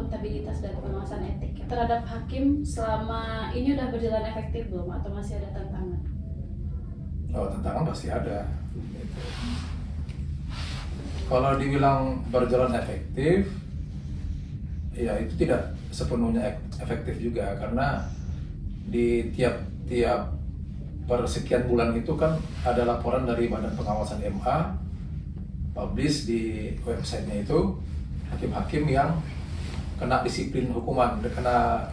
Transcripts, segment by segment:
akuntabilitas dan pengawasan etik terhadap hakim selama ini udah berjalan efektif belum atau masih ada tantangan? Oh, tantangan pasti ada. Kalau dibilang berjalan efektif, ya itu tidak sepenuhnya efektif juga, karena di tiap persekian bulan itu kan ada laporan dari Badan Pengawasan MA, publish di websitenya itu hakim-hakim yang kena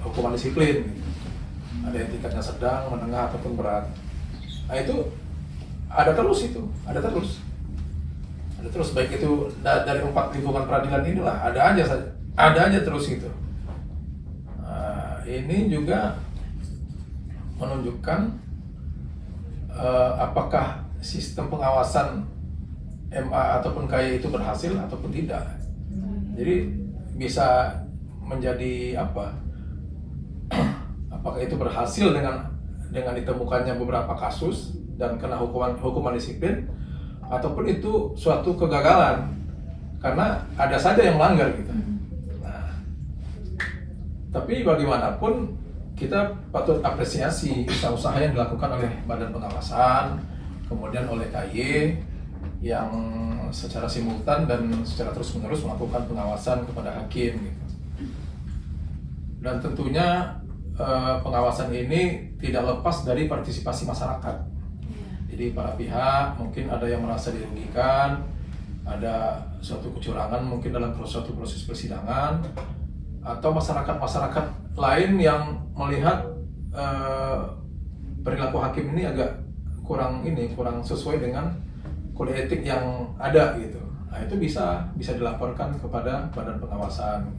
hukuman disiplin. Ada yang tingkatnya sedang, menengah ataupun berat. Nah itu ada terus baik itu dari 4 lingkungan peradilan inilah ada aja terus gitu. Nah, ini juga menunjukkan apakah sistem pengawasan MA ataupun KY itu berhasil ataupun tidak. Jadi bisa menjadi apakah itu berhasil dengan ditemukannya beberapa kasus dan kena hukuman disiplin, ataupun itu suatu kegagalan karena ada saja yang melanggar gitu. Nah, tapi bagaimanapun kita patut apresiasi usaha-usaha yang dilakukan oleh Badan Pengawasan, kemudian oleh KY yang secara simultan dan secara terus-menerus melakukan pengawasan kepada hakim gitu. Dan tentunya pengawasan ini tidak lepas dari partisipasi masyarakat. Jadi para pihak mungkin ada yang merasa dirugikan, ada suatu kecurangan mungkin dalam suatu proses persidangan, atau masyarakat lain yang melihat perilaku hakim ini agak kurang sesuai dengan kode etik yang ada gitu. Nah itu bisa dilaporkan kepada Badan Pengawasan.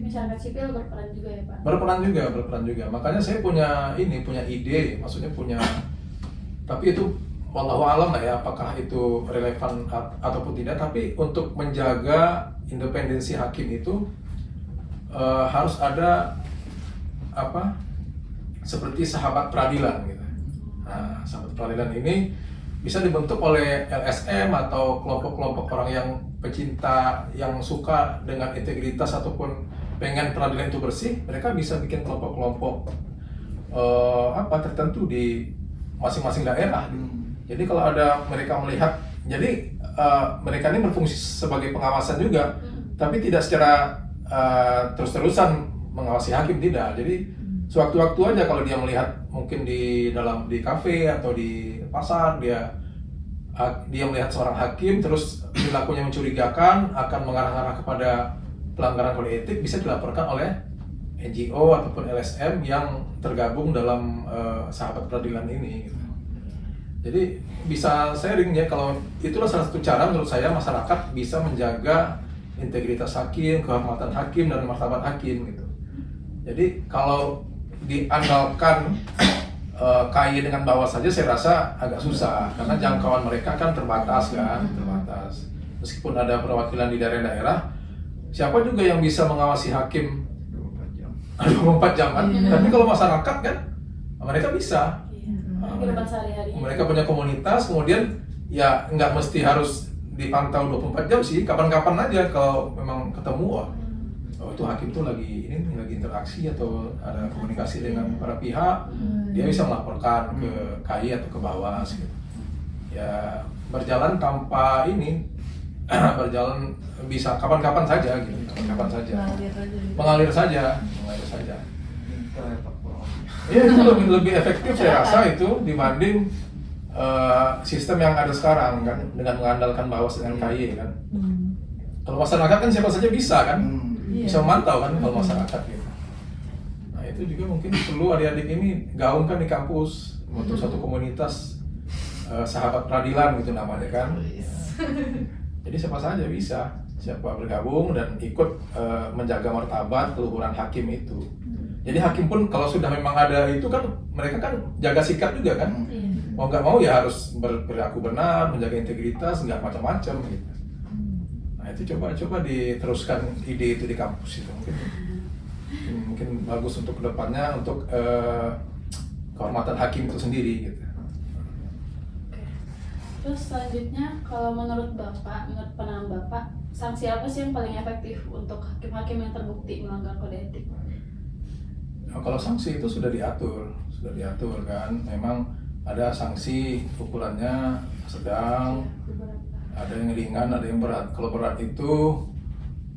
Masyarakat sipil berperan juga ya Pak? Berperan juga. Makanya saya punya ide, maksudnya tapi itu wallahu alam lah ya, apakah itu relevan ataupun tidak. Tapi untuk menjaga independensi hakim itu harus ada seperti sahabat peradilan gitu. Nah, sahabat peradilan ini bisa dibentuk oleh LSM atau kelompok-kelompok orang yang pecinta, yang suka dengan integritas ataupun pengen peradilan itu bersih. Mereka bisa bikin kelompok-kelompok tertentu di masing-masing daerah. Jadi kalau ada mereka melihat, jadi mereka ini berfungsi sebagai pengawasan juga, tapi tidak secara terus-terusan mengawasi hakim, tidak. Jadi sewaktu-waktu aja kalau dia melihat mungkin di kafe atau di pasar, dia melihat seorang hakim terus perilakunya mencurigakan, akan mengarah-arah kepada pelanggaran kode etik, bisa dilaporkan oleh NGO ataupun LSM yang tergabung dalam sahabat peradilan ini gitu. Jadi bisa sharing ya, kalau itulah salah satu cara menurut saya masyarakat bisa menjaga integritas hakim, kehormatan hakim, dan martabat hakim gitu. Jadi kalau diandalkan KY dengan bawah saja saya rasa agak susah, karena jangkauan mereka kan terbatas. Meskipun ada perwakilan di daerah-daerah, siapa juga yang bisa mengawasi hakim 24 jam kan? Tapi kalau masyarakat kan mereka bisa. Mereka punya komunitas, kemudian ya nggak mesti harus dipantau 24 jam sih, kapan-kapan aja kalau memang ketemu, itu hakim tuh lagi interaksi atau ada komunikasi dengan para pihak, dia bisa melaporkan ke KY atau ke Bawas gitu. Ya berjalan tanpa berjalan bisa kapan-kapan saja gitu, mengalir saja. Ya itu lebih efektif saya rasa itu dibanding sistem yang ada sekarang kan, dengan mengandalkan Bawas dengan KY kan. Kalau masyarakat kan siapa saja bisa kan, bisa memantau kan kalau masyarakat gitu. Nah itu juga mungkin perlu adik-adik ini gaungkan di kampus untuk satu komunitas sahabat peradilan gitu namanya kan. Jadi siapa saja bisa, siapa bergabung dan ikut menjaga martabat keluhuran hakim itu. Jadi hakim pun kalau sudah memang ada itu kan, mereka kan jaga sikap juga kan. Mau nggak mau ya harus berperilaku benar, menjaga integritas, nggak macam-macam gitu. Nah itu coba diteruskan ide itu di kampus itu, mungkin bagus untuk kedepannya, untuk kehormatan hakim itu sendiri gitu. Terus selanjutnya, kalau menurut pandangan Bapak, sanksi apa sih yang paling efektif untuk hakim-hakim yang terbukti melanggar kode etik? Nah, kalau sanksi itu sudah diatur kan. Memang ada sanksi ukurannya sedang, ada yang ringan, ada yang berat. Kalau berat itu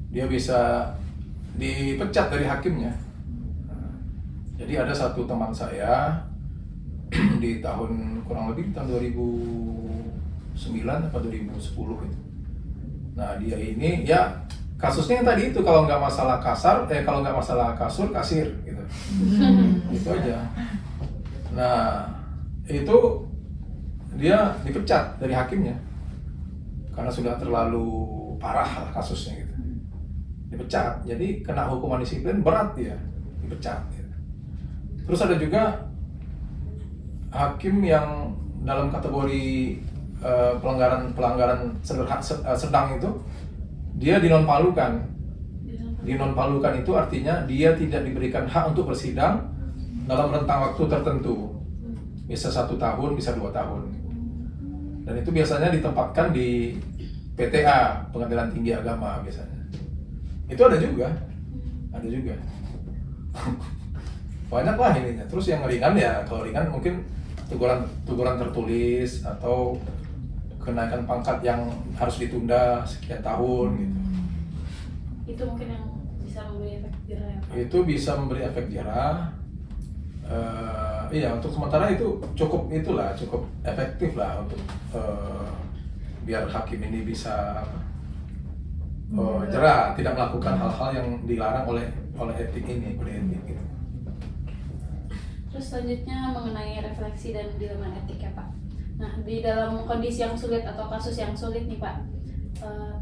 dia bisa dipecat dari hakimnya. Nah, jadi ada satu teman saya di tahun kurang lebih tahun 2009 atau 2010 itu. Nah dia ini ya kasusnya yang tadi itu, kalau nggak masalah kalau nggak masalah kasir gitu. Itu aja. Nah itu dia dipecat dari hakimnya karena sudah terlalu parah lah kasusnya gitu. Dipecat, jadi kena hukuman disiplin berat, dia dipecat gitu. Terus ada juga hakim yang dalam kategori pelanggaran sedang itu dia dinonpalukan. Dinonpalukan itu artinya dia tidak diberikan hak untuk bersidang dalam rentang waktu tertentu, bisa 1 tahun, bisa 2 tahun, dan itu biasanya ditempatkan di PTA, Pengadilan Tinggi Agama biasanya. Itu ada juga banyak lah ininya. Terus yang ringan ya, kalau ringan mungkin teguran tertulis atau kenaikan pangkat yang harus ditunda sekian tahun gitu. Itu mungkin yang bisa memberi efek jerah ya, Pak? Itu bisa memberi efek jerah. Iya, untuk sementara itu cukup efektif lah untuk biar hakim ini bisa jerah, tidak melakukan hal-hal yang dilarang oleh etik ini, kode etik gitu. Terus selanjutnya mengenai refleksi dan dilema etik ya Pak. Nah, di dalam kondisi yang sulit atau kasus yang sulit nih Pak,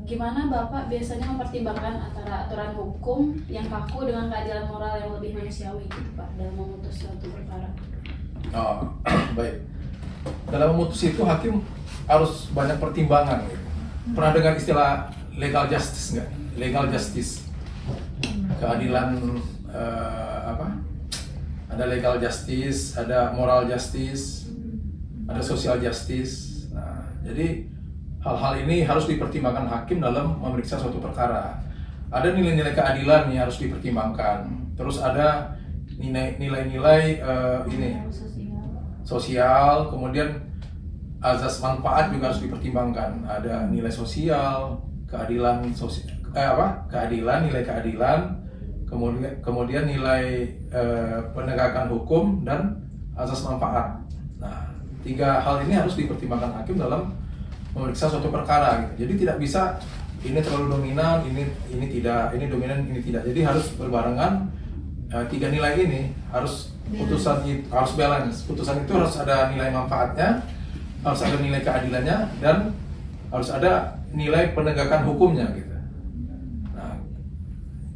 gimana Bapak biasanya mempertimbangkan antara aturan hukum yang kaku dengan keadilan moral yang lebih manusiawi gitu Pak dalam memutus suatu perkara? Oh, baik. Dalam memutus itu hakim harus banyak pertimbangan gitu. Pernah dengar istilah legal justice nggak? Legal justice, keadilan ada legal justice, ada moral justice, ada social justice. Nah, jadi hal-hal ini harus dipertimbangkan hakim dalam memeriksa suatu perkara. Ada nilai-nilai keadilan yang harus dipertimbangkan. Terus ada nilai-nilai sosial, kemudian azas manfaat juga harus dipertimbangkan. Ada nilai sosial, keadilan, nilai keadilan, kemudian nilai penegakan hukum dan azas manfaat. Nah, 3 hal ini harus dipertimbangkan hakim dalam memeriksa suatu perkara gitu. Jadi tidak bisa ini terlalu dominan, ini tidak, ini dominan, ini tidak. Jadi harus berbarengan 3 nilai ini, harus harus balance. Putusan itu harus ada nilai manfaatnya, harus ada nilai keadilannya, dan harus ada nilai penegakan hukumnya gitu. Nah,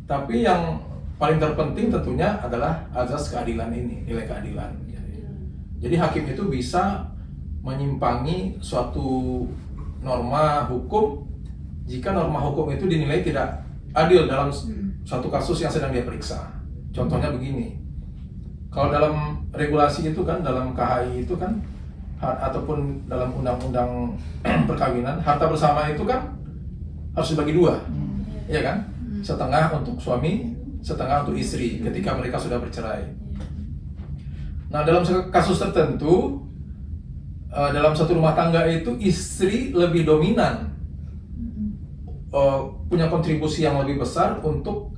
tapi yang paling terpenting tentunya adalah azas keadilan ini, nilai keadilan. Jadi hakim itu bisa menyimpangi suatu norma hukum jika norma hukum itu dinilai tidak adil dalam suatu kasus yang sedang dia periksa. Contohnya begini, kalau dalam regulasi itu kan, dalam KHI itu kan, ataupun dalam undang-undang perkawinan, harta bersama itu kan harus dibagi 2, iya kan? Setengah untuk suami, setengah untuk istri ketika mereka sudah bercerai. Nah, dalam kasus tertentu, dalam satu rumah tangga itu istri lebih dominan, punya kontribusi yang lebih besar untuk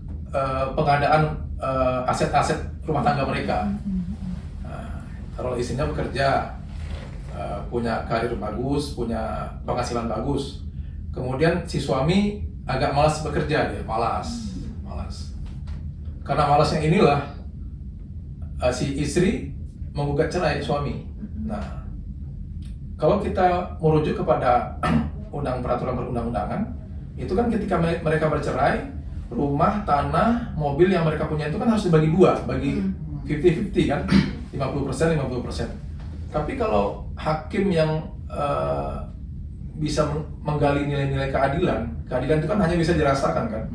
pengadaan aset-aset rumah tangga mereka. Nah, kalau istrinya bekerja, punya karir bagus, punya penghasilan bagus, kemudian si suami agak malas bekerja, dia malas. Karena malasnya inilah si istri menggugat cerai suami. Nah, kalau kita merujuk kepada peraturan perundang-undangan, itu kan ketika mereka bercerai, rumah, tanah, mobil yang mereka punya itu kan harus dibagi 2, bagi 50-50 kan, 50%. Tapi kalau hakim yang bisa menggali nilai-nilai keadilan itu kan hanya bisa dirasakan kan.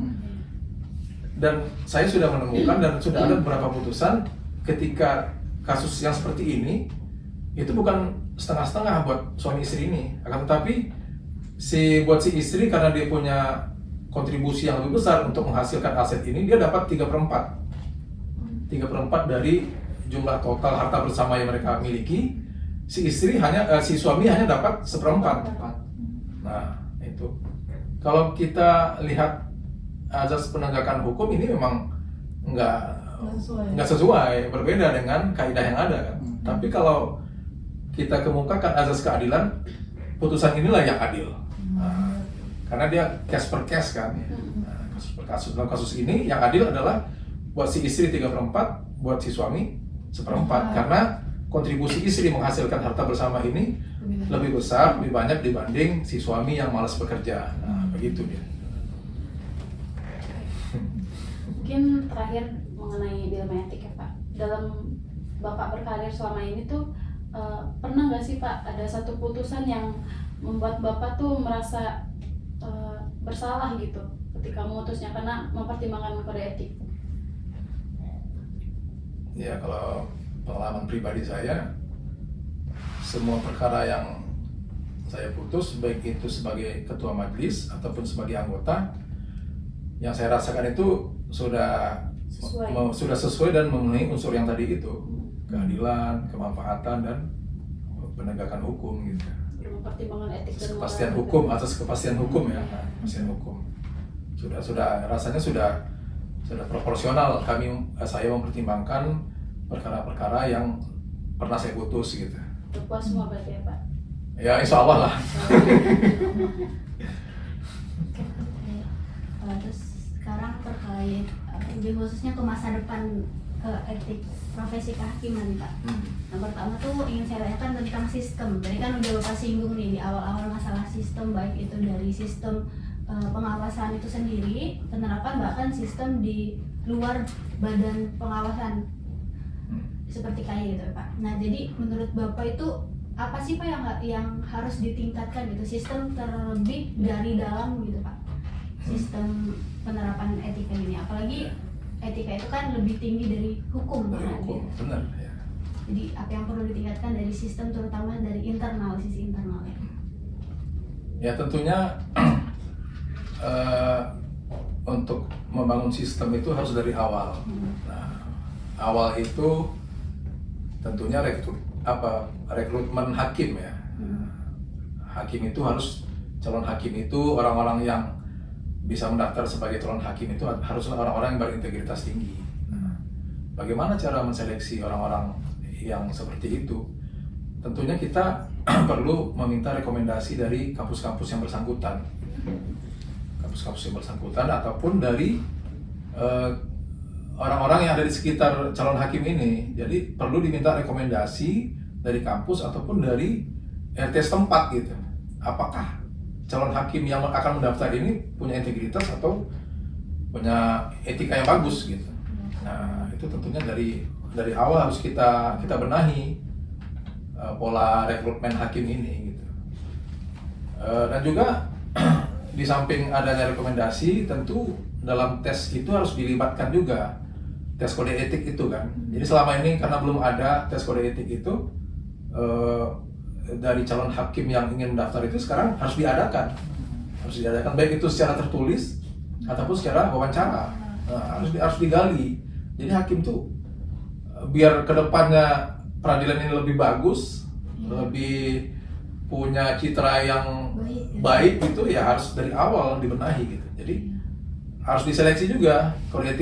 Dan saya sudah menemukan dan sudah ada beberapa putusan ketika kasus yang seperti ini, itu bukan setengah-setengah buat suami istri ini, akan tetapi buat si istri karena dia punya kontribusi yang lebih besar untuk menghasilkan aset ini, dia dapat 3/4. 3/4 dari jumlah total harta bersama yang mereka miliki. Si suami hanya dapat 1/4. Nah, itu. Kalau kita lihat azas penegakan hukum ini memang nggak sesuai, berbeda dengan kaidah yang ada kan. Tapi kalau kita kemukakan azas keadilan, putusan inilah yang adil. Nah, karena dia case per case kan. Nah, kasus per kasus. Dalam kasus ini yang adil adalah buat si istri 3/4, buat si suami 1/4. Karena kontribusi istri menghasilkan harta bersama ini lebih besar, lebih banyak dibanding si suami yang malas bekerja. Nah, begitu dia. Mungkin terakhir mengenai dilema etik ya Pak. Dalam Bapak berkarir selama ini tuh pernah nggak sih Pak ada satu putusan yang membuat Bapak tuh merasa bersalah gitu ketika memutusnya karena mempertimbangkan kode etik? Ya, kalau pengalaman pribadi saya, semua perkara yang saya putus, baik itu sebagai ketua majelis ataupun sebagai anggota, yang saya rasakan itu sudah sesuai dan memenuhi unsur yang tadi itu, keadilan, kemanfaatan, dan penegakan hukum gitu. Pertimbangan etik dan Kepastian hukum, atas kepastian hukum ya, kepastian hukum. Sudah rasanya sudah proporsional saya mempertimbangkan perkara-perkara yang pernah saya putus gitu. Puas semua berarti ya Pak? Ya, insya Allah lah. Terus sekarang terkait lebih khususnya ke masa depan ke etik profesi kehakiman Pak. Yang pertama tuh ingin saya tanyakan tentang sistem. Tadi kan udah Bapak singgung nih di awal-awal masalah sistem, baik itu dari sistem pengawasan itu sendiri, penerapan bahkan sistem di luar badan pengawasan seperti kayak gitu Pak. Nah jadi menurut Bapak itu apa sih Pak yang harus ditingkatkan gitu, sistem terlebih dari dalam gitu Pak, sistem penerapan etika ini, apalagi etika itu kan lebih tinggi dari hukum Dari kan, hukum, gitu. benar ya. Jadi apa yang perlu ditingkatkan dari sistem terutama dari internal, sisi internalnya? Ya tentunya untuk membangun sistem itu harus dari awal. Nah, awal itu tentunya rekrutmen hakim ya. Hakim itu calon hakim itu orang-orang yang bisa mendaftar sebagai calon hakim itu haruslah orang-orang yang berintegritas tinggi. Nah, bagaimana cara menseleksi orang-orang yang seperti itu? Tentunya kita perlu meminta rekomendasi dari kampus-kampus yang bersangkutan. Kampus-kampus yang bersangkutan ataupun dari orang-orang yang ada di sekitar calon hakim ini. Jadi perlu diminta rekomendasi dari kampus ataupun dari RT setempat gitu. Apakah calon hakim yang akan mendaftar ini punya integritas atau punya etika yang bagus gitu. Nah, itu tentunya dari awal harus kita benahi pola rekrutmen hakim ini gitu. Dan juga di samping adanya rekomendasi, tentu dalam tes itu harus dilibatkan juga tes kode etik itu kan. Jadi selama ini karena belum ada tes kode etik itu, dari calon hakim yang ingin mendaftar itu sekarang harus diadakan baik itu secara tertulis ataupun secara wawancara. Nah, harus digali. Jadi hakim tuh biar kedepannya peradilan ini lebih bagus, lebih punya citra yang baik gitu ya, harus dari awal dibenahi gitu. Jadi harus diseleksi juga kode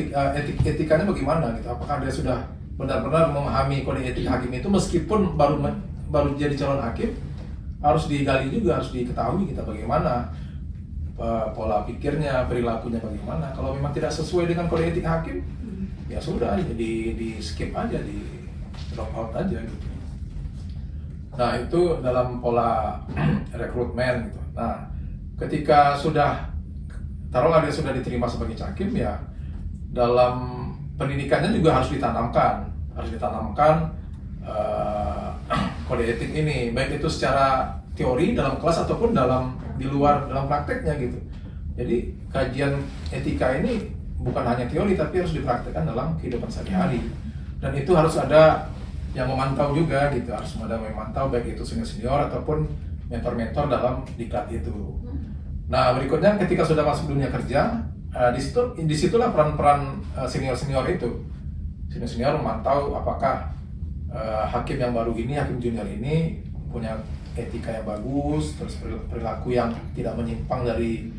etikanya bagaimana gitu. Apakah dia sudah benar-benar memahami kode etik hakim itu meskipun baru jadi calon hakim, harus digali juga, harus diketahui kita bagaimana pola pikirnya, perilakunya bagaimana. Kalau memang tidak sesuai dengan kode etik hakim, ya sudah, jadi di skip aja, di drop out aja gitu. Nah, itu dalam pola rekrutmen gitu. Nah, ketika taruhlah dia sudah diterima sebagai hakim, ya dalam pendidikannya juga harus ditanamkan kode etik ini, baik itu secara teori dalam kelas ataupun di luar dalam prakteknya gitu. Jadi kajian etika ini bukan hanya teori tapi harus dipraktekkan dalam kehidupan sehari-hari, dan itu harus ada yang memantau juga gitu, harus ada yang memantau baik itu senior ataupun mentor-mentor dalam diklat itu. Nah, berikutnya ketika sudah masuk dunia kerja, disitulah peran-peran senior-senior itu. Senior-senior memantau apakah hakim yang baru ini, hakim junior ini punya etika yang bagus, terus perilaku yang tidak menyimpang dari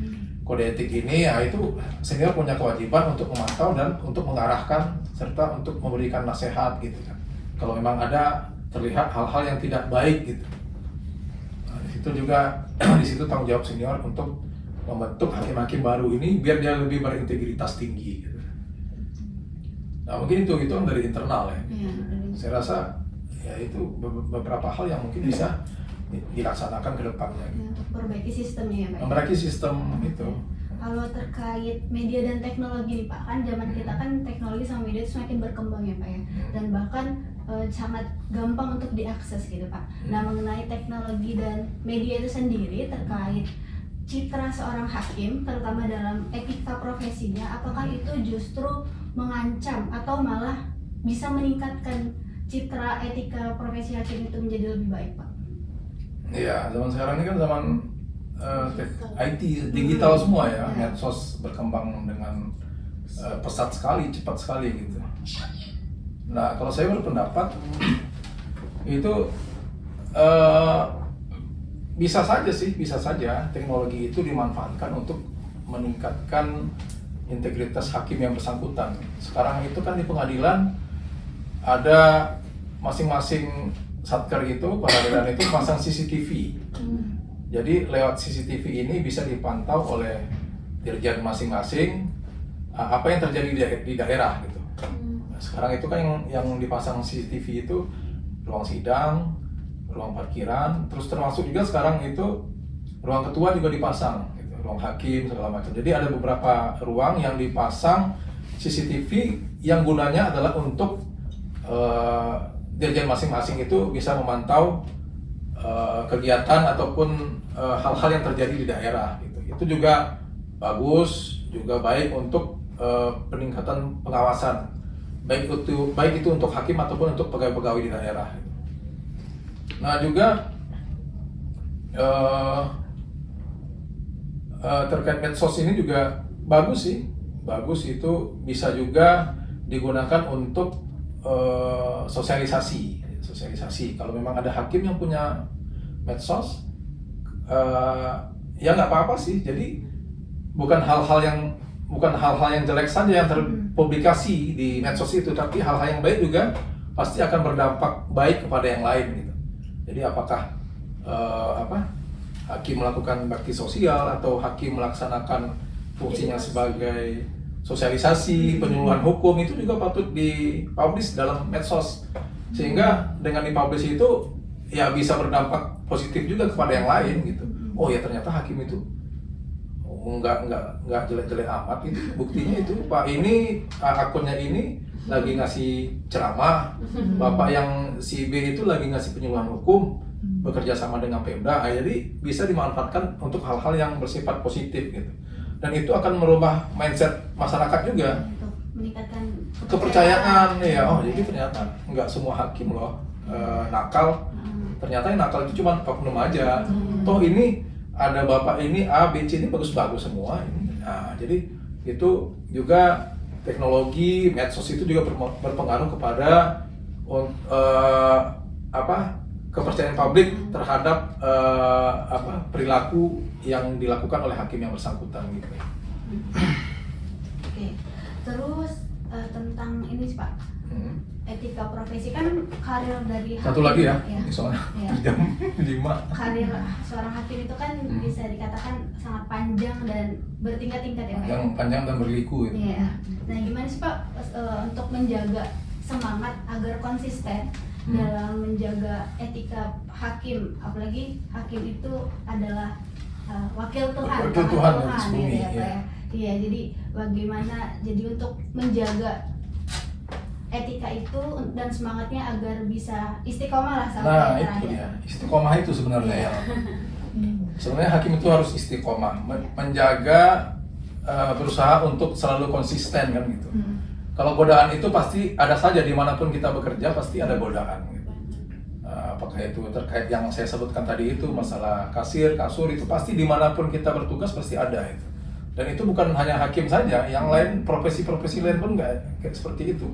kode etik ini, ya itu senior punya kewajiban untuk memantau dan untuk mengarahkan serta untuk memberikan nasihat gitu kan. Kalau memang ada terlihat hal-hal yang tidak baik gitu. Nah, di situ juga di situ tanggung jawab senior untuk membentuk hakim-hakim baru ini biar dia lebih berintegritas tinggi gitu. Nah, mungkin itu dari internal ya. Saya rasa ya itu beberapa hal yang mungkin bisa dilaksanakan ke depannya. Ya, untuk perbaiki sistemnya ya Pak. Memperbaiki sistem itu. Kalau terkait media dan teknologi nih Pak, kan zaman kita kan teknologi sama media itu semakin berkembang ya Pak ya, dan bahkan sangat gampang untuk diakses gitu Pak. Nah, mengenai teknologi dan media itu sendiri terkait citra seorang hakim, terutama dalam etika profesinya, apakah itu justru mengancam atau malah bisa meningkatkan citra etika profesi hakim itu menjadi lebih baik Pak? Iya, zaman sekarang ini kan zaman IT, digital semua ya, medsos berkembang dengan pesat sekali, cepat sekali gitu. Nah, kalau saya berpendapat itu bisa saja teknologi itu dimanfaatkan untuk meningkatkan integritas hakim yang bersangkutan. Sekarang itu kan di pengadilan ada masing-masing satker itu, peradilan itu pasang CCTV. Jadi lewat CCTV ini bisa dipantau oleh dirjen masing-masing apa yang terjadi di daerah gitu. Nah, sekarang itu kan yang dipasang CCTV itu ruang sidang, ruang parkiran, terus termasuk juga sekarang itu ruang ketua juga dipasang, gitu, ruang hakim segala macam. Jadi ada beberapa ruang yang dipasang CCTV yang gunanya adalah untuk dirjen masing-masing itu bisa memantau kegiatan ataupun hal-hal yang terjadi di daerah. Gitu. Itu juga bagus, juga baik untuk peningkatan pengawasan, baik itu untuk hakim ataupun untuk pegawai-pegawai di daerah. Gitu. Nah juga terkait medsos ini juga bagus sih, bagus itu bisa juga digunakan untuk sosialisasi. Kalau memang ada hakim yang punya medsos, ya nggak apa-apa sih. Jadi bukan hal-hal yang jelek saja yang terpublikasi di medsos itu, tapi hal-hal yang baik juga pasti akan berdampak baik kepada yang lain gitu. Jadi apakah hakim melakukan bakti sosial atau hakim melaksanakan fungsinya sebagai sosialisasi, penyuluhan hukum, itu juga patut dipublish dalam medsos. Sehingga dengan dipublish itu ya bisa berdampak positif juga kepada yang lain gitu. Oh ya ternyata hakim itu enggak jelek-jelek amat itu. Buktinya itu Pak ini akunnya ini lagi ngasih ceramah, Bapak yang si B itu lagi ngasih penyuluhan hukum, bekerja sama dengan Pemda. Jadi bisa dimanfaatkan untuk hal-hal yang bersifat positif gitu. Dan itu akan merubah mindset masyarakat juga. Untuk meningkatkan kepercayaan ya. Oh jadi ternyata nggak semua hakim loh nakal. Ternyata yang nakal itu cuma oknum aja. Toh ini ada bapak ini A, B, C ini bagus-bagus semua. Nah jadi itu juga teknologi medsos itu juga berpengaruh kepada kepercayaan publik terhadap perilaku yang dilakukan oleh hakim yang bersangkutan gitu. Oke. Terus tentang ini sih Pak, etika profesi kan karir dari hakim. Satu lagi ya. Soalnya jam 5. Karir seorang hakim itu kan bisa dikatakan sangat panjang dan bertingkat-tingkat ya Pak. Yang panjang dan berliku gitu. Iya. Nah gimana sih Pak untuk menjaga semangat agar konsisten dalam menjaga etika hakim, apalagi hakim itu adalah wakil Tuhan, wakil Tuhan gitu ya Pak ya. Iya, jadi bagaimana untuk menjaga etika itu dan semangatnya agar bisa istiqomah lah sampai Nah terakhir. itu dia, istiqomah itu sebenarnya ya. Sebenarnya hakim itu harus istiqomah, menjaga berusaha untuk selalu konsisten kan gitu. Kalau godaan itu pasti ada saja, dimanapun kita bekerja pasti ada godaan gitu. apakah itu terkait yang saya sebutkan tadi itu masalah kasir, kasur, itu pasti dimanapun kita bertugas pasti ada itu. Dan itu bukan hanya hakim saja, yang lain profesi-profesi lain pun nggak kayak seperti itu.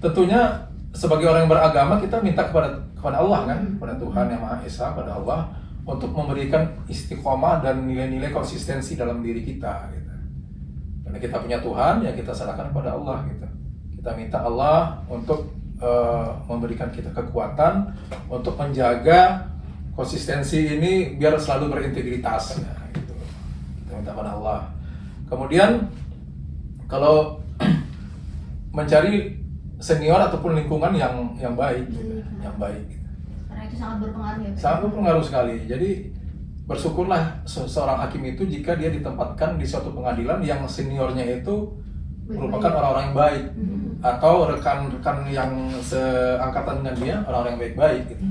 Tentunya sebagai orang yang beragama kita minta kepada Allah kan, kepada Tuhan yang Maha Esa, kepada Allah untuk memberikan istiqomah dan nilai-nilai konsistensi dalam diri kita gitu. Karena kita punya Tuhan, ya kita serahkan kepada Allah gitu. Kita minta Allah untuk memberikan kita kekuatan untuk menjaga konsistensi ini biar selalu berintegritas ya, gitu. Kita minta pada Allah. Kemudian kalau mencari senior ataupun lingkungan yang baik gitu, yang baik. Karena itu sangat berpengaruh ya Pak? Sangat berpengaruh sekali. Jadi bersyukurlah seorang hakim itu jika dia ditempatkan di suatu pengadilan yang seniornya itu merupakan orang-orang yang baik atau rekan-rekan yang seangkatan dengan dia orang-orang yang baik-baik gitu.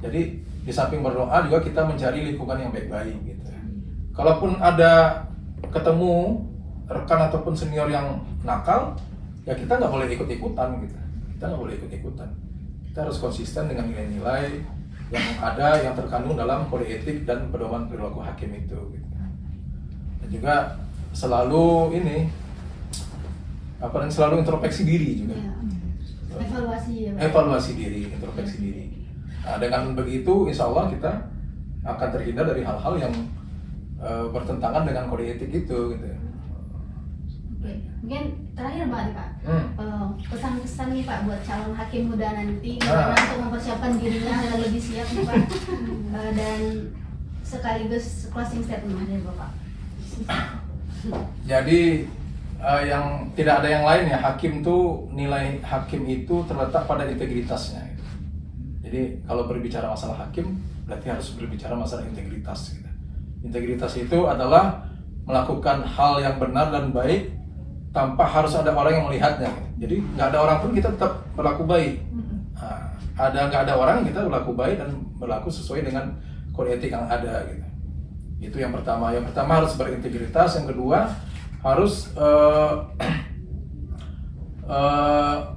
Jadi di samping berdoa juga kita mencari lingkungan yang baik-baik gitu. Kalaupun ada ketemu rekan ataupun senior yang nakal, ya kita nggak boleh ikut-ikutan gitu. Kita nggak boleh ikut-ikutan. Kita harus konsisten dengan nilai-nilai yang ada yang terkandung dalam kode etik dan pedoman perilaku hakim itu gitu. Dan juga selalu selalu introspeksi diri juga. Ya. Evaluasi ya Pak? Evaluasi diri, introspeksi diri. Nah, dengan begitu insya Allah kita akan terhindar dari hal-hal yang bertentangan dengan kode etik itu gitu. Oke, mungkin terakhir Pak, pesan-pesan nih Pak buat calon hakim muda nanti gimana untuk mempersiapkan dirinya agar lebih siap nih Pak. Dan sekaligus closing statement dari Bapak. Jadi yang tidak ada yang lain ya, hakim tuh, nilai hakim itu terletak pada integritasnya gitu. Jadi kalau berbicara masalah hakim berarti harus berbicara masalah integritas gitu. Integritas itu adalah melakukan hal yang benar dan baik tanpa harus ada orang yang melihatnya gitu. Jadi nggak ada orang pun kita tetap berlaku baik. Nah, nggak ada orang kita berlaku baik dan berlaku sesuai dengan kode etik yang ada gitu. Itu yang pertama. Yang pertama harus berintegritas. Yang kedua harus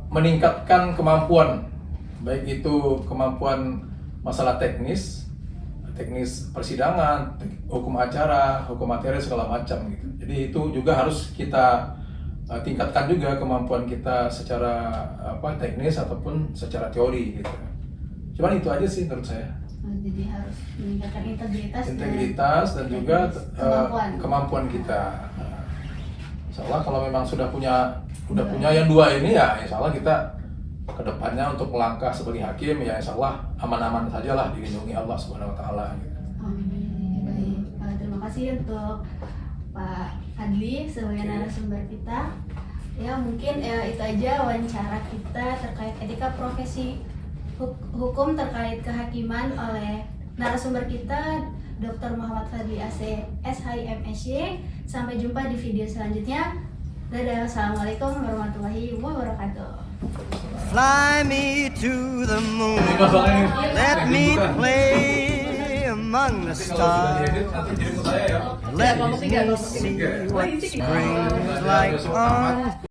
meningkatkan kemampuan, baik itu kemampuan masalah teknis persidangan, hukum acara, hukum materi segala macam gitu. Jadi itu juga harus kita tingkatkan juga kemampuan kita secara teknis ataupun secara teori gitu. Cuman itu aja sih menurut saya. Jadi harus meningkatkan integritas dan juga kemampuan kita. Insya Allah kalau memang sudah punya yang dua ini ya insya Allah kita kedepannya untuk melangkah sebagai hakim ya insya Allah aman-aman saja lah, dilindungi Allah Subhanahu Wa Taala. Amin. Baik. Terima kasih untuk Pak Fadli sebagai narasumber kita. Ya mungkin itu aja wawancara kita terkait etika profesi hukum terkait kehakiman oleh narasumber kita Dr. Muhammad Fadli AC SHIMSY. Sampai jumpa di video selanjutnya. Dadah, assalamualaikum warahmatullahi wabarakatuh. Fly me to the moon, let me play among the stars, let me see what spring's like on